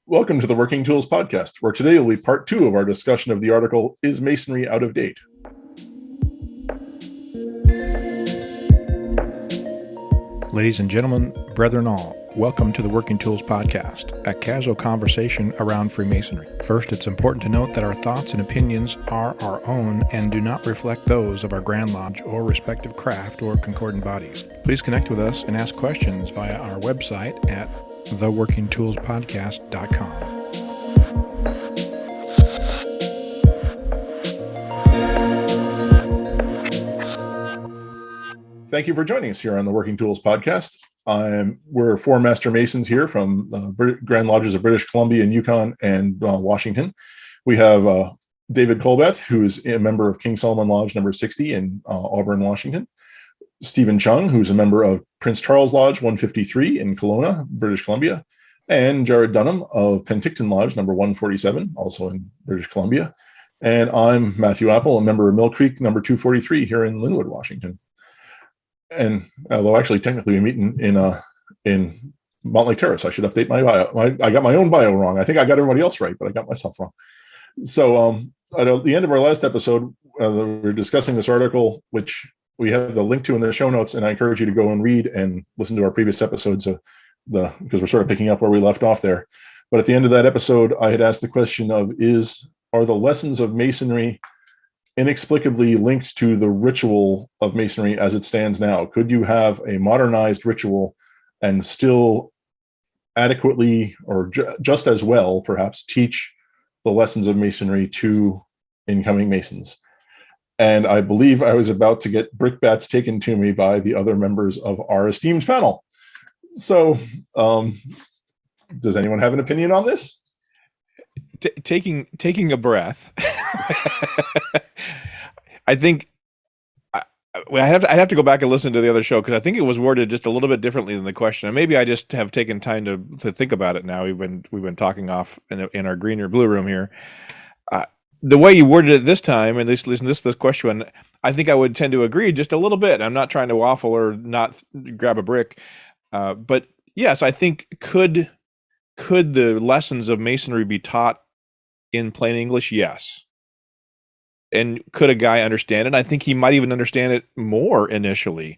Welcome to the Working Tools Podcast, where today will be part 2 of our discussion of the article, Is Masonry Out of Date? Ladies and gentlemen, brethren all, welcome to the Working Tools Podcast, a casual conversation around Freemasonry. First, it's important to note that our thoughts and opinions are our own and do not reflect those of our Grand Lodge or respective craft or concordant bodies. Please connect with us and ask questions via our website at theworkingtoolspodcast.com. Thank you for joining us here on the Working Tools Podcast. We're 4 Master Masons here from Grand Lodges of British Columbia and Yukon and Washington. We have David Colbeth, who is a member of King Solomon Lodge number 60 in Auburn, Washington. Stephen Chung, who's a member of Prince Charles Lodge 153 in Kelowna, British Columbia, and Jarrod Dunham of Penticton Lodge number 147, also in British Columbia. And I'm Matthew Appel, a member of Mill Creek number 243 here in Lynnwood, Washington. And although actually technically we meet in Montlake Terrace, I should update my bio. I got my own bio wrong. I think I got everybody else right, but I got myself wrong. So at the end of our last episode, we were discussing this article, which we have the link to in the show notes, and I encourage you to go and read and listen to our previous episodes because we're sort of picking up where we left off there. But at the end of that episode, I had asked the question of are the lessons of Masonry inexplicably linked to the ritual of Masonry as it stands now? Could you have a modernized ritual and still adequately or just as well, perhaps, teach the lessons of Masonry to incoming Masons? And I believe I was about to get brickbats taken to me by the other members of our esteemed panel. So does anyone have an opinion on this? Taking a breath. I think I'd have to go back and listen to the other show because I think it was worded just a little bit differently than the question. And maybe I just have taken time to think about it now. We've been talking off in our green or blue room here. The way you worded it this time, and this question, I think I would tend to agree just a little bit. I'm not trying to waffle or not grab a brick, but yes, I think could the lessons of Masonry be taught in plain English? Yes. And could a guy understand it? I think he might even understand it more initially.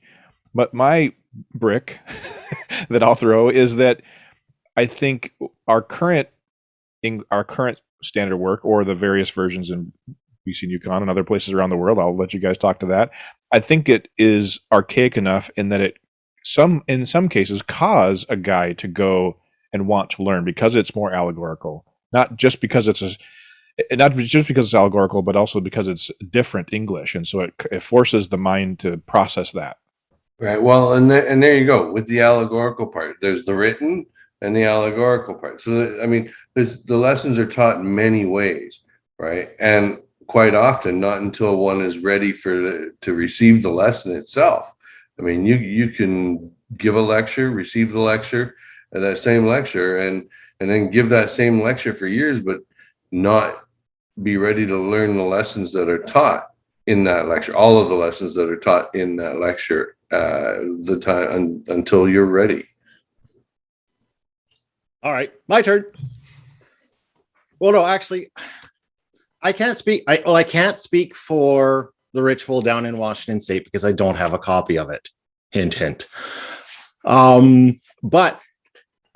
But my brick that I'll throw is that I think our current standard work, or the various versions in BC and Yukon and other places around the world, I'll let you guys talk to that. I think it is archaic enough in that in some cases cause a guy to go and want to learn because it's more allegorical, not just because it's allegorical, but also because it's different English, and so it forces the mind to process that. Right. Well, and there you go with the allegorical part. There's the written and the allegorical part. So I mean, the lessons are taught in many ways, right? And quite often, not until one is ready to receive the lesson itself. I mean, you can give a lecture, receive the lecture, that same lecture, and then give that same lecture for years, but not be ready to learn the lessons that are taught in that lecture, all of the lessons that are taught in that lecture, the time until you're ready. All right, my turn. Well, no, actually, I can't speak. I can't speak for the ritual down in Washington State because I don't have a copy of it. Hint, hint. But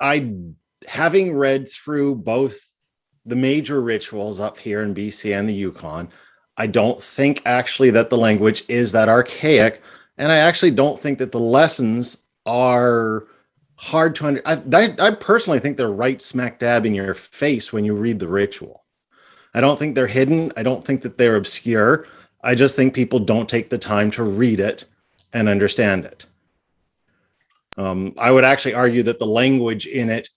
having read through both the major rituals up here in BC and the Yukon, I don't think actually that the language is that archaic, and I actually don't think that the lessons are hard to understand. I personally think they're right smack dab in your face when you read the ritual. I don't think they're hidden. I don't think that they're obscure. I just think people don't take the time to read it and understand it. I would actually argue that the language in it,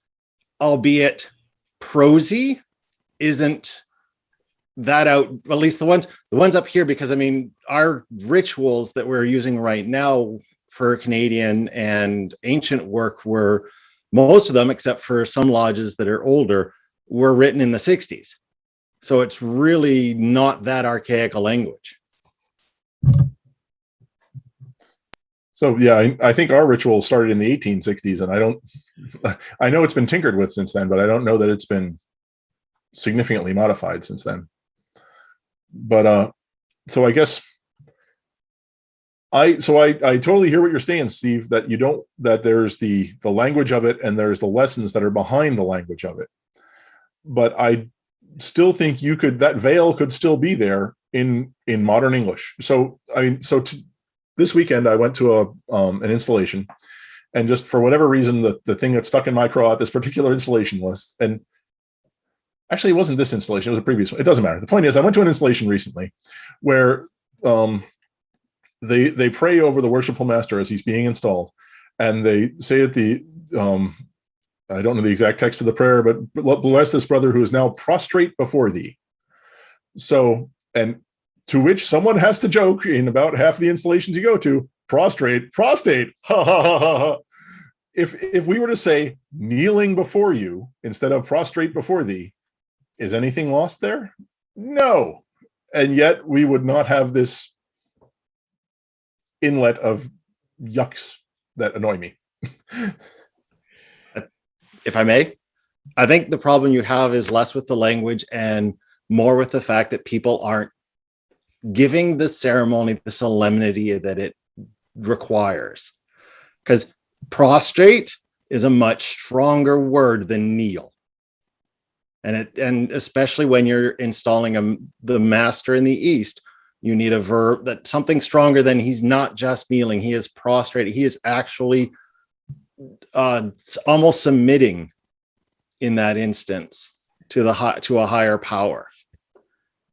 albeit prosy, isn't that out, at least the ones up here, because I mean, our rituals that we're using right now for Canadian and ancient work were, most of them, except for some lodges that are older, were written in the 60s. So it's really not that archaic a language. So yeah, I think our ritual started in the 1860s, and I know it's been tinkered with since then, but I don't know that it's been significantly modified since then. But so I guess I totally hear what you're saying, Steve, that that there's the language of it and there's the lessons that are behind the language of it. But I still think that veil could still be there in modern English. So I mean, this weekend I went to an installation, and just for whatever reason, the thing that stuck in my craw at this particular installation was, and actually it wasn't this installation, it was a previous one. It doesn't matter. The point is, I went to an installation recently where they pray over the worshipful master as he's being installed, and they say at the I don't know the exact text of the prayer, but bless this brother who is now prostrate before thee. So, and to which someone has to joke in about half the installations you go to, prostate, ha ha ha ha. If we were to say kneeling before you instead of prostrate before thee, is anything lost there? No. And yet we would not have this inlet of yucks that annoy me. If I may, I think the problem you have is less with the language and more with the fact that people aren't giving the ceremony the solemnity that it requires. Because prostrate is a much stronger word than kneel. And especially when you're installing the master in the East, you need a verb that something stronger than he's not just kneeling, he is prostrate, he is actually almost submitting in that instance to a higher power.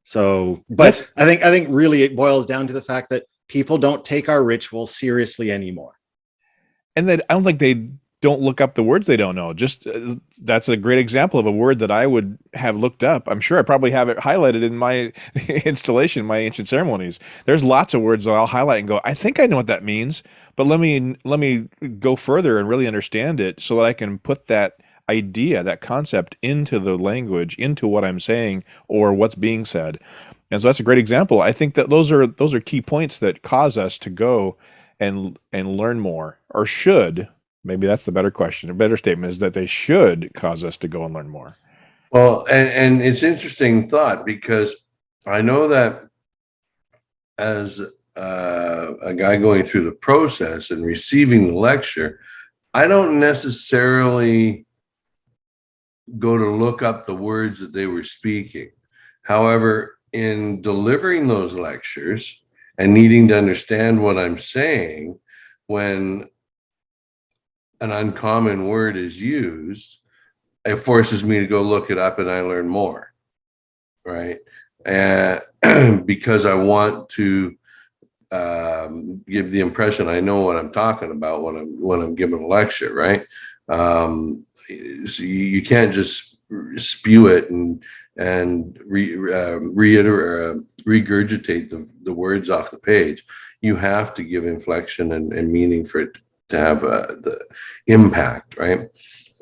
So, but I think really it boils down to the fact that people don't take our rituals seriously anymore. And that I don't think they don't look up the words they don't know. Just that's a great example of a word that I would have looked up. I'm sure I probably have it highlighted in my installation, my ancient ceremonies. There's lots of words that I'll highlight and go, I think I know what that means, but let me go further and really understand it so that I can put that idea, that concept into the language, into what I'm saying or what's being said. And so that's a great example. I think that those are key points that cause us to go and learn more, or should. Maybe that's the better question. A better statement is that they should cause us to go and learn more. Well, and it's interesting thought, because I know that as a guy going through the process and receiving the lecture, I don't necessarily go to look up the words that they were speaking. However, in delivering those lectures and needing to understand what I'm saying, when an uncommon word is used, it forces me to go look it up and I learn more, right? And because I want to give the impression I know what I'm talking about when I'm giving a lecture, right? So you can't just spew it and regurgitate the words off the page. You have to give inflection and meaning for it to have the impact, right?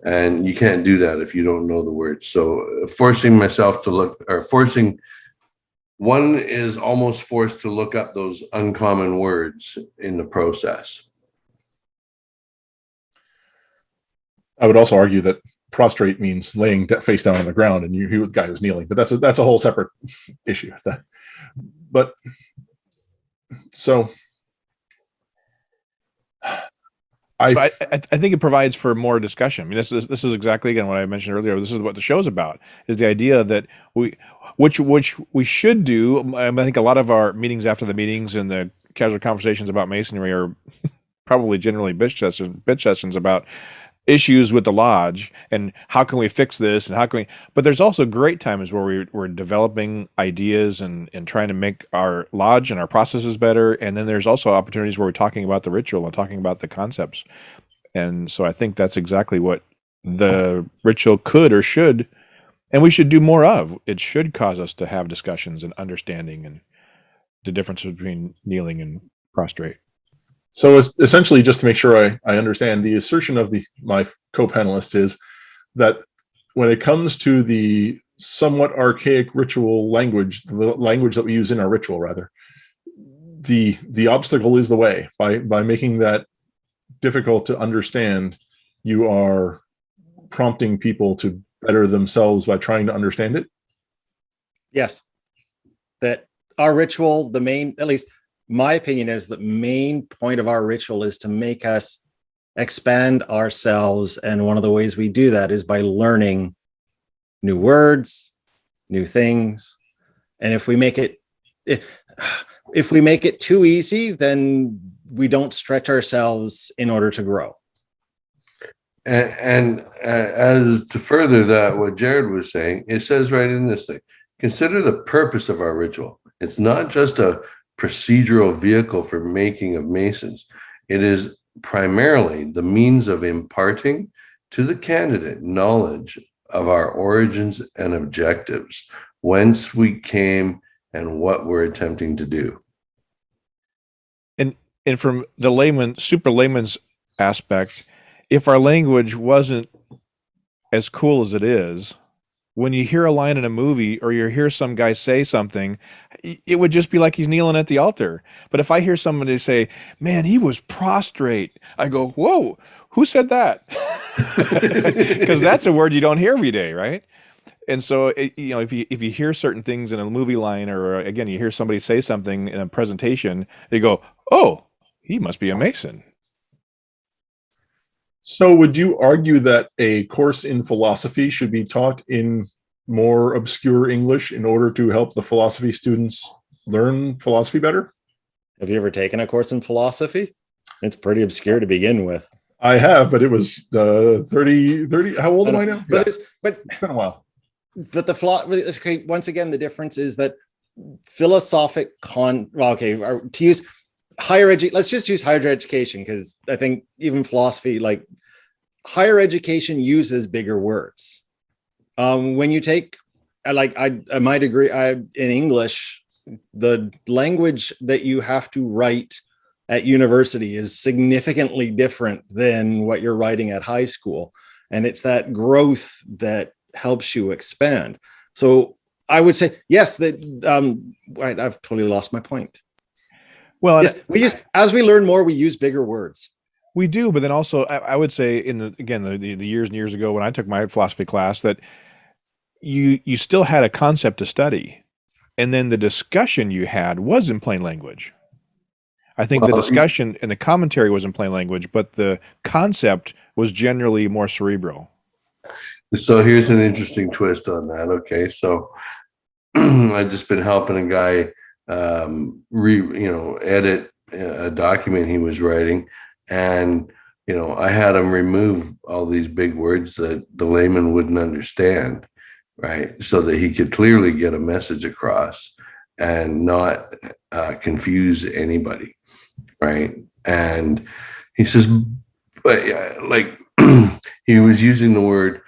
And you can't do that if you don't know the words. So forcing myself to look, or forcing, one is almost forced to look up those uncommon words in the process. I would also argue that prostrate means laying face down on the ground, and the guy was kneeling, but that's a whole separate issue. But so I think it provides for more discussion. I mean, this is exactly, again, what I mentioned earlier. This is what the show's about, is the idea that which we should do. I think a lot of our meetings after the meetings and the casual conversations about Masonry are probably generally bitch sessions about issues with the lodge and how can we fix this and how can we, but there's also great times where we're developing ideas and trying to make our lodge and our processes better. And then there's also opportunities where we're talking about the ritual and talking about the concepts. And so I think that's exactly what the ritual could or should, and we should do more of. It should cause us to have discussions and understanding and the difference between kneeling and prostrate. So essentially, just to make sure I understand, the assertion of my co-panelists is that when it comes to the somewhat archaic ritual language, the language that we use in our ritual, rather, the obstacle is the way. By making that difficult to understand, you are prompting people to better themselves by trying to understand it. Yes. That our ritual, the main, at least my opinion is the main point of our ritual is to make us expand ourselves. And one of the ways we do that is by learning new words, new things. And if we make it, if we make it too easy, then we don't stretch ourselves in order to grow. And as to further that, what Jarrod was saying, it says right in this thing, consider the purpose of our ritual. It's not just a procedural vehicle for making of Masons. It is primarily the means of imparting to the candidate knowledge of our origins and objectives, whence we came and what we're attempting to do. And from the layman, super layman's aspect, if our language wasn't as cool as it is, when you hear a line in a movie or you hear some guy say something, it would just be like he's kneeling at the altar. But if I hear somebody say, man, he was prostrate, I go, whoa, who said that? Because that's a word you don't hear every day, right? And so, if you hear certain things in a movie line, or again, you hear somebody say something in a presentation, you go, oh, he must be a Mason. So would you argue that a course in philosophy should be taught in more obscure English in order to help the philosophy students learn philosophy better? Have you ever taken a course in philosophy? It's pretty obscure to begin with. I have, but it was 30. How old am I now? But, Yeah, but it's been a while. But once again, the difference is that philosophic to use higher education, let's just use higher education, because I think even philosophy, like higher education uses bigger words. When you take, my degree, in English, the language that you have to write at university is significantly different than what you're writing at high school. And it's that growth that helps you expand. So I would say, yes, that I've totally lost my point. Well, yes, as we learn more, we use bigger words. We do, but then also I would say the years and years ago when I took my philosophy class, that you still had a concept to study, and then the discussion you had was in plain language. I think the discussion and the commentary was in plain language, but the concept was generally more cerebral. So here's an interesting twist on that. Okay, so I've just been helping a guy edit a document he was writing, and I had him remove all these big words that the layman wouldn't understand, right, so that he could clearly get a message across and not confuse anybody, right? And he says, but like he was using the word,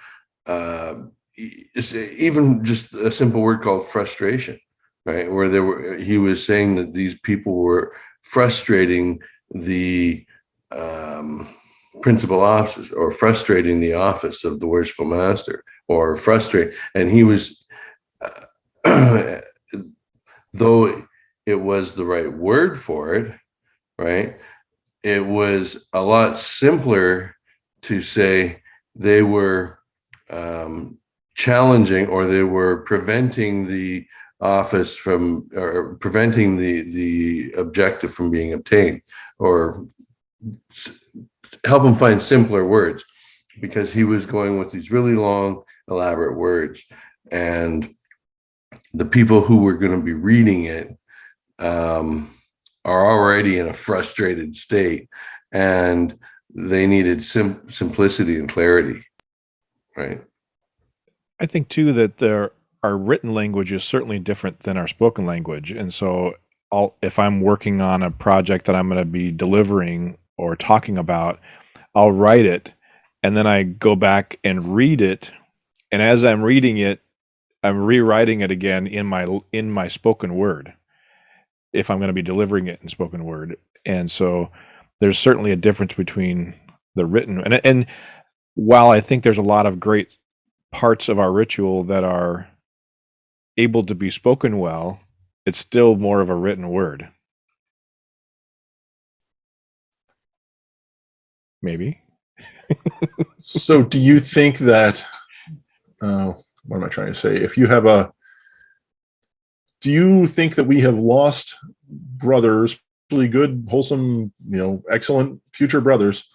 even just a simple word called frustration, right? Where he was saying that these people were frustrating the principal officers, or frustrating the office of the worshipful master, or frustrate. And he was, though it was the right word for it, right? It was a lot simpler to say they were challenging, or they were preventing the office from, or preventing the objective from being obtained, or help him find simpler words, because he was going with these really long, elaborate words, and the people who were going to be reading it are already in a frustrated state, and they needed simplicity and clarity, right? I think too that our written language is certainly different than our spoken language, and so if I'm working on a project that I'm going to be delivering or talking about, I'll write it, and then I go back and read it, and as I'm reading it, I'm rewriting it again in my spoken word, if I'm going to be delivering it in spoken word. And so there's certainly a difference between the written and while I think there's a lot of great parts of our ritual that are able to be spoken well, it's still more of a written word. Maybe. So do you think that, what am I trying to say? Do you think that we have lost brothers, really good, wholesome, excellent future brothers,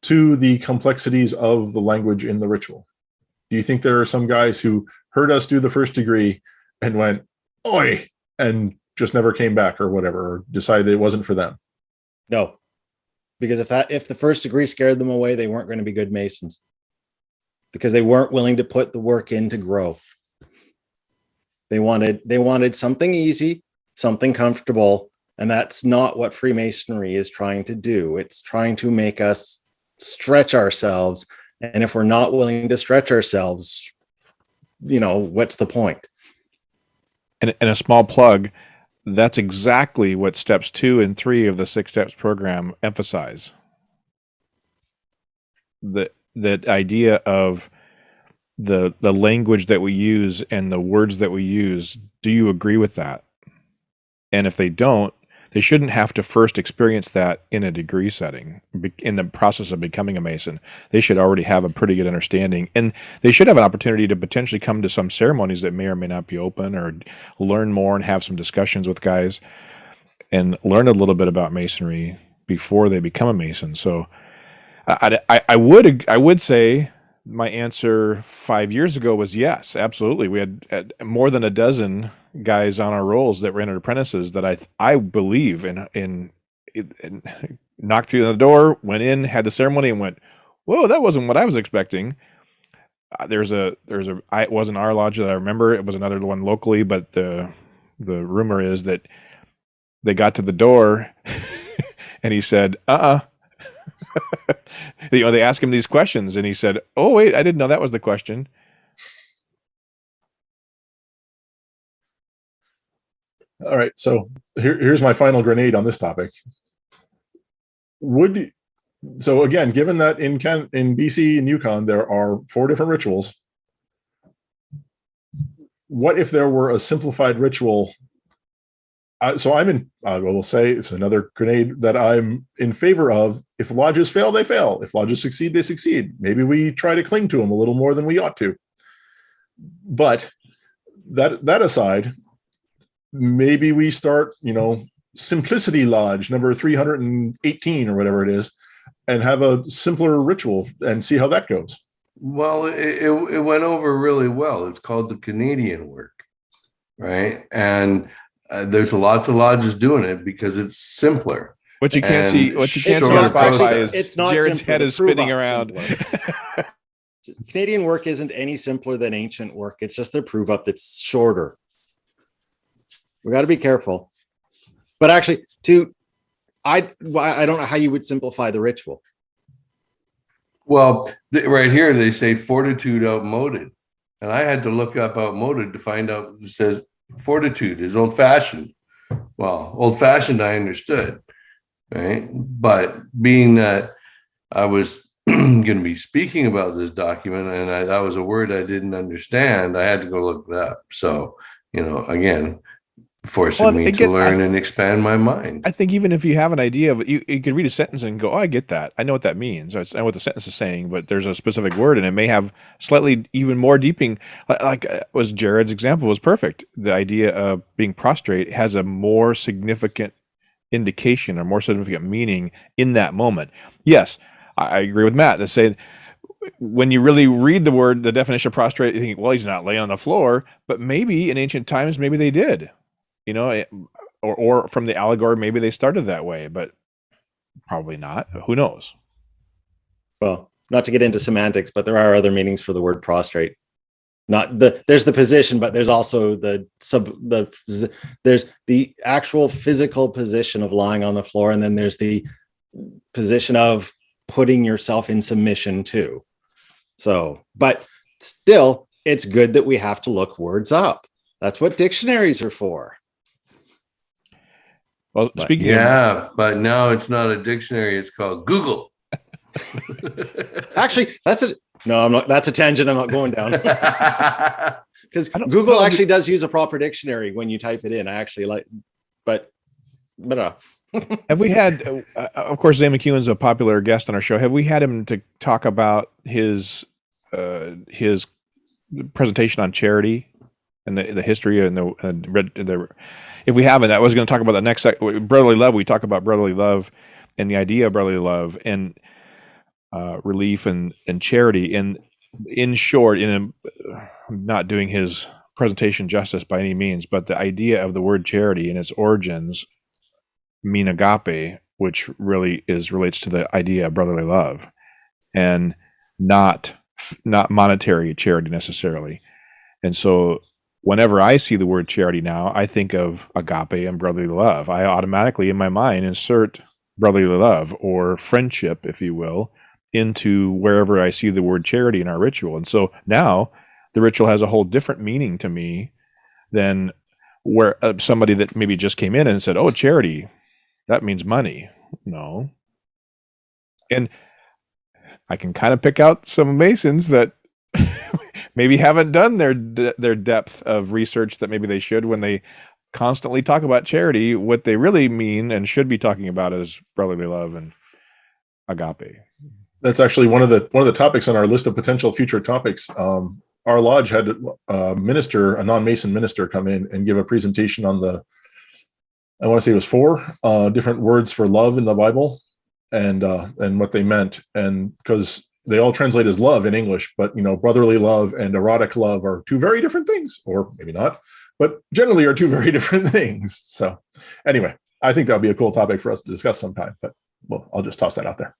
to the complexities of the language in the ritual? Do you think there are some guys who heard us do the first degree and went, oi, and just never came back or whatever, or decided it wasn't for them? No, because if the first degree scared them away, they weren't going to be good Masons, because they weren't willing to put the work in to grow. They wanted something easy, something comfortable, and that's not what Freemasonry is trying to do. It's trying to make us stretch ourselves, and if we're not willing to stretch ourselves, what's the point? And a small plug, that's exactly what steps 2 and 3 of the 6 steps program emphasize. The idea of the language that we use and the words that we use. Do you agree with that? And if they don't, they shouldn't have to first experience that in a degree setting. In the process of becoming a Mason, they should already have a pretty good understanding, and they should have an opportunity to potentially come to some ceremonies that may or may not be open, or learn more and have some discussions with guys and learn a little bit about Masonry before they become a Mason. So I would say my answer 5 years ago was yes, absolutely. We had more than a dozen guys on our rolls that ran apprentices that I believe in knocked through the door, went in, had the ceremony, and went, whoa, that wasn't what I was expecting. It wasn't our lodge that I remember. It was another one locally, but the rumor is that they got to the door and he said, they asked him these questions and he said, oh, wait, I didn't know that was the question. All right. So here's my final grenade on this topic. So again, given that in BC and Yukon, there are 4 different rituals, what if there were a simplified ritual? So I will say it's another grenade that I'm in favor of. If lodges fail, they fail. If lodges succeed, they succeed. Maybe we try to cling to them a little more than we ought to. But that aside, maybe we start, Simplicity Lodge number 318 or whatever it is, and have a simpler ritual and see how that goes. Well, it went over really well. It's called the Canadian work, right? And there's lots of lodges doing it because it's simpler. What you can't see on Spotify is Jarrod's head is spinning around. Canadian work isn't any simpler than ancient work. It's just their prove up that's shorter. We got to be careful. But actually, I don't know how you would simplify the ritual. Well, right here they say fortitude outmoded, and I had to look up outmoded to find out it says fortitude is old-fashioned. Well, old-fashioned I understood, right? But being that I was going to be speaking about this document and that was a word I didn't understand, I had to go look it up. So, again, forcing me to learn and expand my mind. I think even if you have an idea of it, you can read a sentence and go, oh, I get that. I know what that means. I know what the sentence is saying, but there's a specific word and it may have slightly even more deeping. Like was Jarrod's example was perfect. The idea of being prostrate has a more significant indication or more significant meaning in that moment. Yes, I agree with Matt to say when you really read the word, the definition of prostrate, you think, well, he's not laying on the floor, but maybe in ancient times, maybe they did. Or from the allegory, maybe they started that way, but probably not. Who knows? Well, not to get into semantics, but there are other meanings for the word prostrate. There's the position, but there's also there's the actual physical position of lying on the floor, and then there's the position of putting yourself in submission too. So, but still, it's good that we have to look words up. That's what dictionaries are for. Well, speaking but now it's not a dictionary, it's called Google. Actually, that's a tangent I'm not going down. Because Google actually does use a proper dictionary when you type it in. I actually like, but Have we had, of course, Zane McEwen's a popular guest on our show. Have we had him to talk about his presentation on charity and the history and the if we haven't, I was going to talk about the next brotherly love. We talk about brotherly love and the idea of brotherly love and relief and charity. And in short, I'm not doing his presentation justice by any means, but the idea of the word charity and its origins mean agape, which really relates to the idea of brotherly love, and not monetary charity necessarily. And so whenever I see the word charity now, I think of agape and brotherly love. I automatically in my mind insert brotherly love or friendship, if you will, into wherever I see the word charity in our ritual. And so now the ritual has a whole different meaning to me than where somebody that maybe just came in and said, "Oh, charity, that means money." No. And I can kind of pick out some Masons that maybe haven't done their depth of research that maybe they should when they constantly talk about charity. What they really mean and should be talking about is brotherly love and agape. That's actually one of the topics on our list of potential future topics. Our lodge had a non-Mason minister, come in and give a presentation on I want to say it was 4 different words for love in the Bible, and what they meant. And because they all translate as love in English, but brotherly love and erotic love are 2 very different things, or maybe not, but generally are 2 very different things. So anyway, I think that would be a cool topic for us to discuss sometime, but I'll just toss that out there.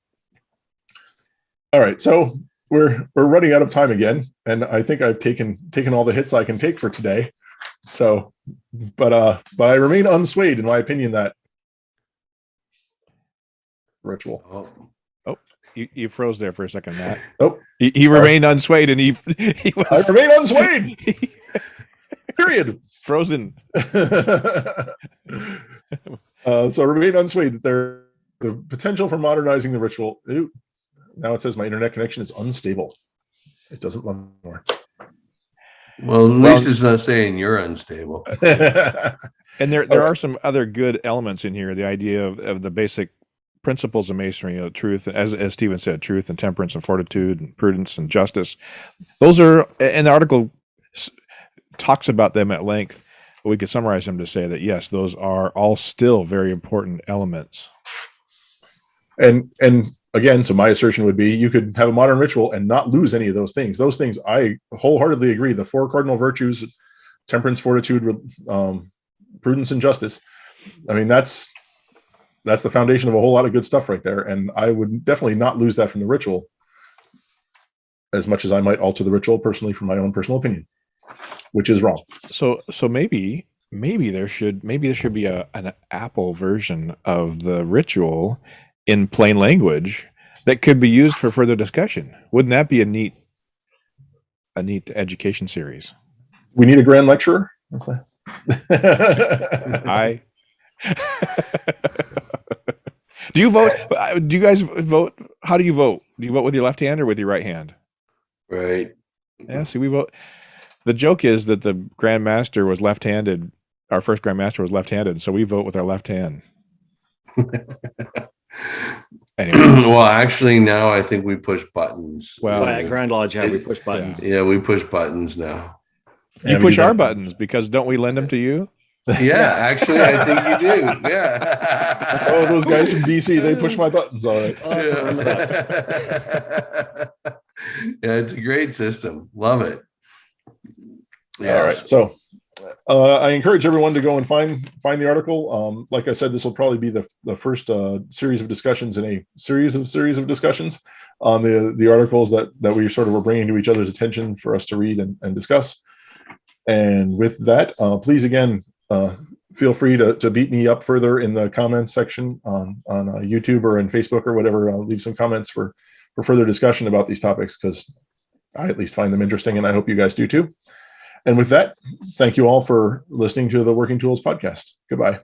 All right. So we're running out of time again. And I think I've taken all the hits I can take for today. So, but I remain unswayed in my opinion that ritual. Oh, you froze there for a second, Matt. Oh, he remained unswayed, and he was. I remain unswayed. Period. Frozen. So I remain unswayed that the potential for modernizing the ritual. Ooh, now it says my internet connection is unstable. It doesn't love me more. Well, at least it's not saying you're unstable. And there are some other good elements in here. The idea of the basic principles of Masonry, truth, as Stephen said, truth and temperance and fortitude and prudence and justice. Those are, and the article talks about them at length. But we could summarize them to say that yes, those are all still very important elements. And again, so my assertion would be you could have a modern ritual and not lose any of those things. Those things I wholeheartedly agree. The 4 cardinal virtues, temperance, fortitude, prudence, and justice. I mean, that's the foundation of a whole lot of good stuff right there. And I would definitely not lose that from the ritual as much as I might alter the ritual personally from my own personal opinion, which is wrong. So maybe there should be an Appel version of the ritual in plain language that could be used for further discussion. Wouldn't that be a neat education series? We need a grand lecturer. What's that? Do you vote? Do you guys vote? How do you vote? Do you vote with your left hand or with your right hand? Right. Yeah. See, we vote. The joke is that the Grand Master was left-handed. Our first Grand Master was left-handed, so we vote with our left hand. Anyway. Well, actually, now I think we push buttons. Well, at Grand Lodge, we push buttons. Yeah, we push buttons now. You push our buttons because don't we lend them to you? Yeah, actually, I think you do. Yeah. Oh, those guys from DC, they push my buttons. All right. Yeah, it's a great system. Love it. Yeah. All right. So I encourage everyone to go and find the article. Like I said, this will probably be the first series of discussions in a series of discussions on the articles that we sort of were bringing to each other's attention for us to read and discuss. And with that, please again, feel free to beat me up further in the comments section on YouTube or in Facebook or whatever. I'll leave some comments for further discussion about these topics because I at least find them interesting and I hope you guys do too. And with that, thank you all for listening to the Working Tools podcast. Goodbye.